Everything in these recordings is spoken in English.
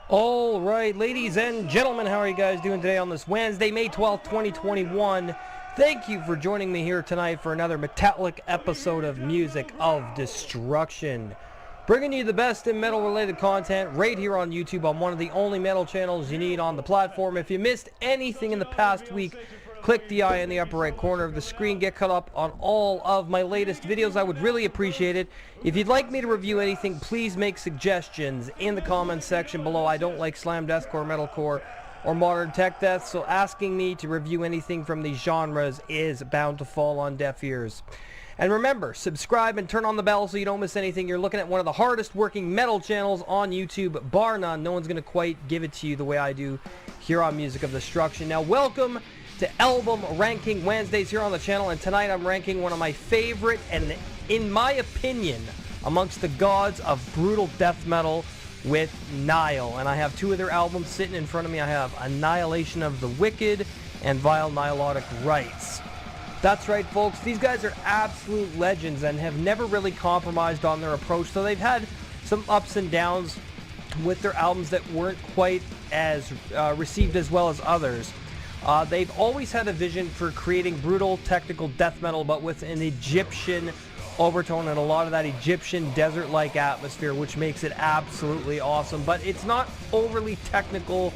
All right, ladies and gentlemen, how are you guys doing today on this Wednesday, May 12th, 2021? Thank you for joining me here tonight for another metallic episode of Music of Destruction. Bringing you the best in metal-related content right here on YouTube on one of the only metal channels you need on the platform. If you missed anything in the past week, click the eye in the upper right corner of the screen. Get caught up on all of my latest videos. I would really appreciate it. If you'd like me to review anything, please make suggestions in the comments section below. I don't like slam deathcore, metalcore, or modern tech death, so asking me to review anything from these genres is bound to fall on deaf ears. And remember, subscribe and turn on the bell so you don't miss anything. You're looking at one of the hardest working metal channels on YouTube, bar none. No one's going to quite give it to you the way I do here on Music of Destruction. Now, welcome to Album Ranking Wednesdays here on the channel, and tonight I'm ranking one of my favorite, and in my opinion, amongst the gods of brutal death metal with Nile. And I have two of their albums sitting in front of me. I have Annihilation of the Wicked and Vile Nihilotic Rites. That's right, folks. These guys are absolute legends and have never really compromised on their approach. So they've had some ups and downs with their albums that weren't quite as received as well as others. They've always had a vision for creating brutal technical death metal, but with an Egyptian overtone and a lot of that Egyptian desert-like atmosphere, which makes it absolutely awesome. But it's not overly technical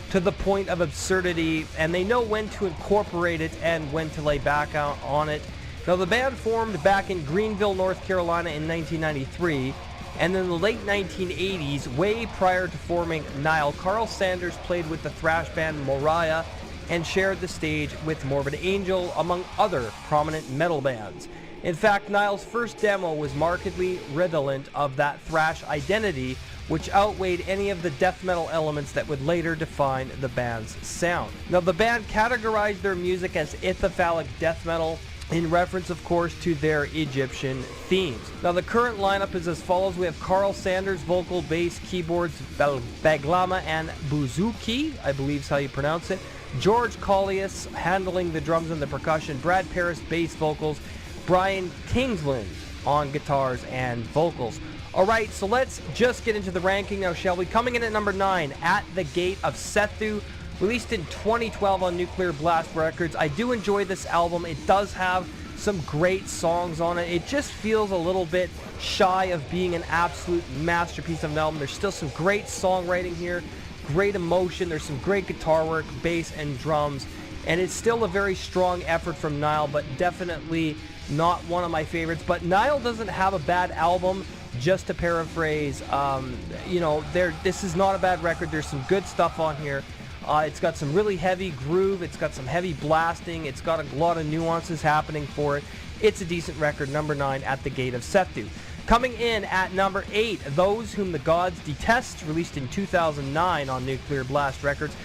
to the point of absurdity, and they know when to incorporate it and when to lay back out on it. Now, the band formed back in Greenville, North Carolina in 1993, and in the late 1980s, way prior to forming Nile, Karl Sanders played with the thrash band Morriah and shared the stage with Morbid Angel, among other prominent metal bands. In fact, Nile's first demo was markedly redolent of that thrash identity, which outweighed any of the death metal elements that would later define the band's sound. Now, the band categorized their music as ithophalic death metal, in reference, of course, to their Egyptian themes. Now, the current lineup is as follows. We have Karl Sanders, vocal, bass, keyboards, baglama, and bouzouki, I believe is how you pronounce it. George Collius handling the drums and the percussion. Brad Paris, bass vocals. Brian Kingsland on guitars and vocals. Alright, so let's just get into the ranking now, shall we? Coming in at number 9, At the Gate of Sethu, released in 2012 on Nuclear Blast Records. I do enjoy this album. It does have some great songs on it. It just feels a little bit shy of being an absolute masterpiece of an album. There's still some great songwriting here, great emotion. There's some great guitar work, bass, and drums. And it's still a very strong effort from Nile, but definitely not one of my favorites. But Nile doesn't have a bad album. Just to paraphrase, this is not a bad record. There's some good stuff on here. It's got some really heavy groove. It's got some heavy blasting. It's got a lot of nuances happening for it. It's a decent record. Number 9, At the Gate of Sethu. Coming in at number 8, Those Whom the Gods Detest, released in 2009 on Nuclear Blast Records.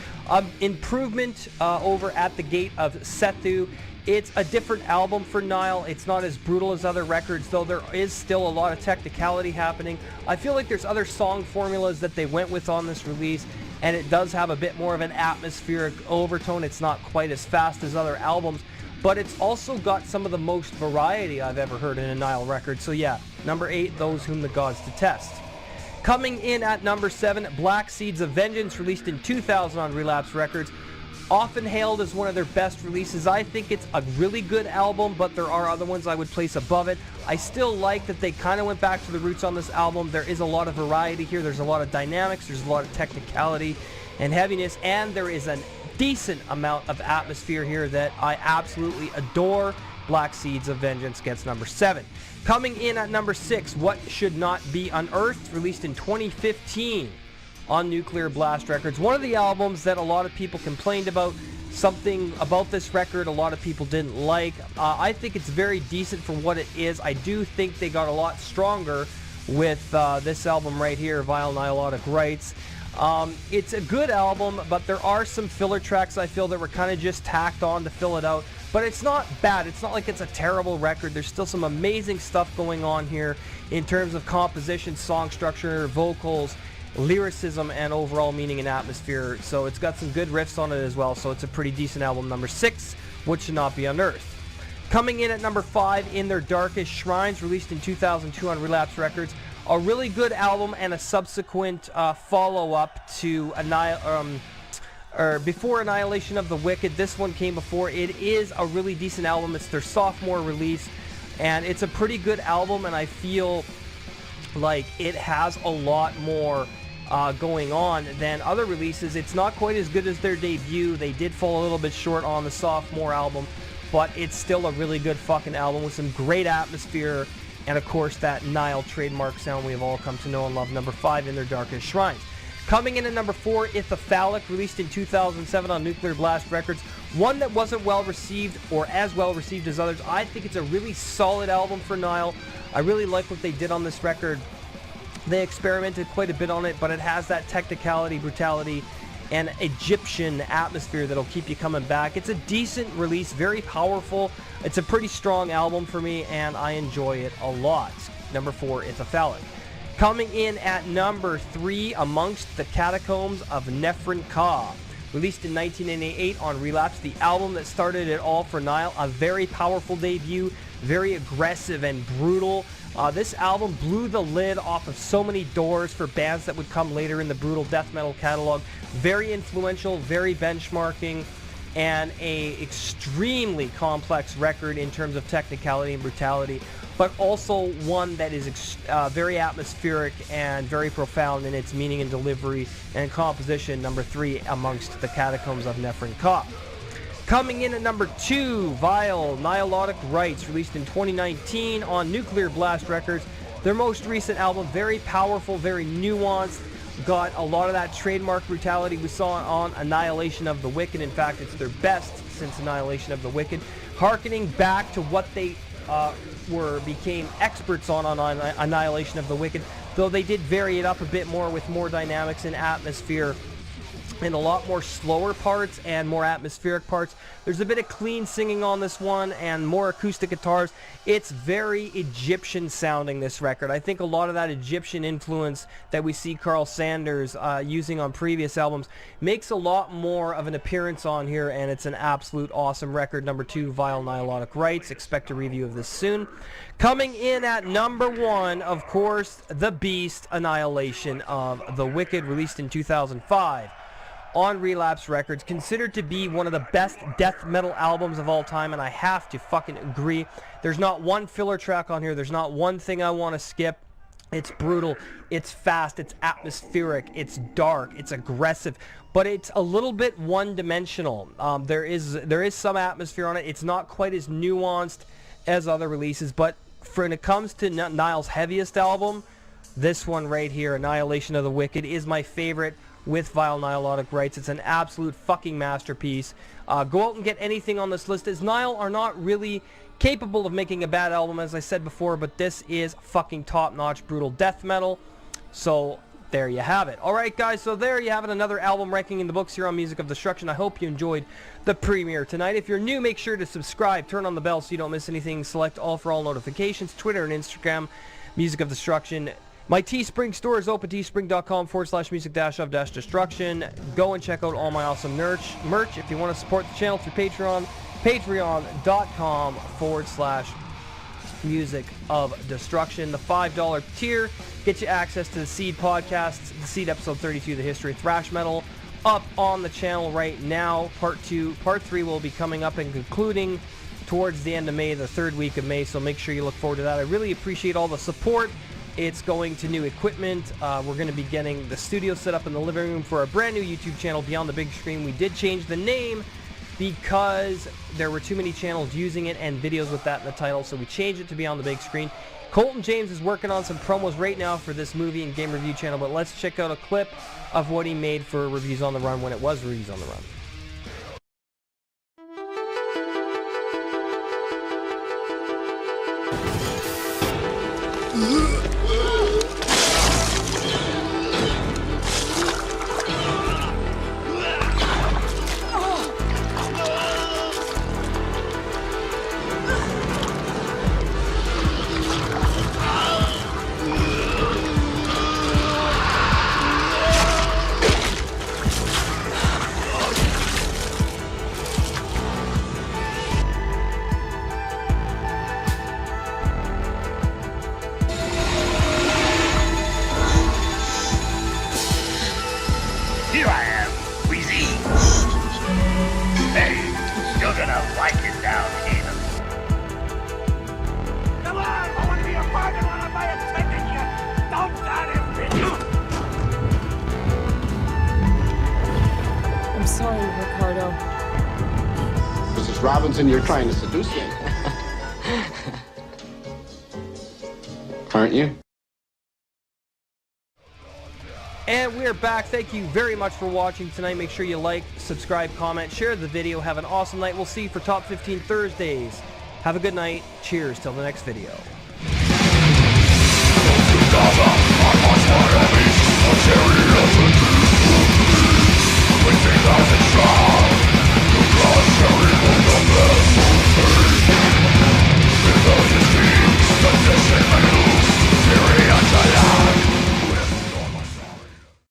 Improvement over At the Gate of Sethu. It's a different album for Nile. It's not as brutal as other records, though there is still a lot of technicality happening. I feel like there's other song formulas that they went with on this release, and it does have a bit more of an atmospheric overtone. It's not quite as fast as other albums, but it's also got some of the most variety I've ever heard in a Nile record. So yeah, number 8, Those Whom the Gods Detest. Coming in at number 7, Black Seeds of Vengeance, released in 2000 on Relapse Records. Often hailed as one of their best releases. I think it's a really good album, but there are other ones I would place above it. I still like that they kind of went back to the roots on this album. There is a lot of variety here. There's a lot of dynamics. There's a lot of technicality and heaviness, and there is a decent amount of atmosphere here that I absolutely adore. Black Seeds of Vengeance gets number 7. Coming in at number 6, What Should Not Be Unearthed, released in 2015 on Nuclear Blast Records. One of the albums that a lot of people complained about. Something about this record a lot of people didn't like. I think it's very decent for what it is. I do think they got a lot stronger with this album right here, Vile Nihilotic Rites. It's a good album, but there are some filler tracks I feel that were kind of just tacked on to fill it out. But it's not bad. It's not like it's a terrible record. There's still some amazing stuff going on here in terms of composition, song structure, vocals, lyricism, and overall meaning and atmosphere. So it's got some good riffs on it as well. So it's a pretty decent album. Number 6, What Should Not Be Unearthed. Coming in at number 5, In Their Darkest Shrines, released in 2002 on Relapse Records. A really good album and a subsequent follow-up to before Annihilation of the Wicked. This one came before. It is a really decent album. It's their sophomore release, and it's a pretty good album, and I feel like it has a lot more going on than other releases. It's not quite as good as their debut. They did fall a little bit short on the sophomore album, but it's still a really good fucking album with some great atmosphere, and of course that Nile trademark sound we have all come to know and love. Number 5, In Their Darkest Shrines. Coming in at number 4, Ithyphallic, released in 2007 on Nuclear Blast Records. One that wasn't well received, or as well received as others. I think it's a really solid album for Nile. I really like what they did on this record. They experimented quite a bit on it, but it has that technicality, brutality, and Egyptian atmosphere that'll keep you coming back. It's a decent release, very powerful. It's a pretty strong album for me, and I enjoy it a lot. Number 4, Ithyphallic. Coming in at number 3, Amongst the Catacombs of Nephren-Ka. Released in 1988 on Relapse, the album that started it all for Nile. A very powerful debut, very aggressive and brutal. This album blew the lid off of so many doors for bands that would come later in the brutal death metal catalog. Very influential, very benchmarking, and a extremely complex record in terms of technicality and brutality, but also one that is very atmospheric and very profound in its meaning and delivery and composition. Number 3, Amongst the Catacombs of Nephren-Ka. Coming in at number 2, Vile Nihilotic Rites, released in 2019 on Nuclear Blast Records. Their most recent album, very powerful, very nuanced, got a lot of that trademark brutality we saw on Annihilation of the Wicked. In fact, it's their best since Annihilation of the Wicked, harkening back to what they became experts on Annihilation of the Wicked, though they did vary it up a bit more with more dynamics and atmosphere and a lot more slower parts and more atmospheric parts. There's a bit of clean singing on this one and more acoustic guitars. It's very Egyptian sounding, this record. I think a lot of that Egyptian influence that we see Carl Sanders using on previous albums makes a lot more of an appearance on here, and it's an absolute awesome record. Number 2, Vile Nihilotic Rites. Expect a review of this soon. Coming in at number 1, of course, The Beast, Annihilation of the Wicked, released in 2005. On Relapse Records, considered to be one of the best death metal albums of all time, and I have to fucking agree. There's not one filler track on here. There's not one thing I want to skip. It's brutal, it's fast, it's atmospheric, it's dark, it's aggressive, but it's a little bit one-dimensional. There is some atmosphere on it. It's not quite as nuanced as other releases, but when it comes to Nile's heaviest album, this one right here, Annihilation of the Wicked, is my favorite. With Vile Nihilotic Rites. It's an absolute fucking masterpiece. Go out and get anything on this list, as Nile are not really capable of making a bad album, as I said before, but this is fucking top-notch brutal death metal. So there you have it. Alright guys, so there you have it, another album ranking in the books here on Music of Destruction. I hope you enjoyed the premiere tonight. If you're new, make sure to subscribe, turn on the bell so you don't miss anything, select all for all notifications, Twitter and Instagram, Music of Destruction. My Teespring store is open, teespring.com/music-of-destruction. Go and check out all my awesome merch. If you want to support the channel through Patreon, patreon.com/music of destruction. The $5 tier gets you access to the Seed podcasts, the Seed episode 32, the history of thrash metal, up on the channel right now. Part 3 will be coming up and concluding towards the end of May, the 3rd week of May, so make sure you look forward to that. I really appreciate all the support. It's going to new equipment. We're going to be getting the studio set up in the living room for a brand new YouTube channel, Beyond the Big Screen. We did change the name because there were too many channels using it and videos with that in the title, so we changed it to Beyond the Big Screen. Colton James is working on some promos right now for this movie and game review channel, but let's check out a clip of what he made for Reviews on the Run when it was Reviews on the Run. Robinson, you're trying to seduce me. Aren't you? And we're back. Thank you very much for watching tonight. Make sure you like, subscribe, comment, share the video. Have an awesome night. We'll see you for Top 15 Thursdays. Have a good night. Cheers till the next video.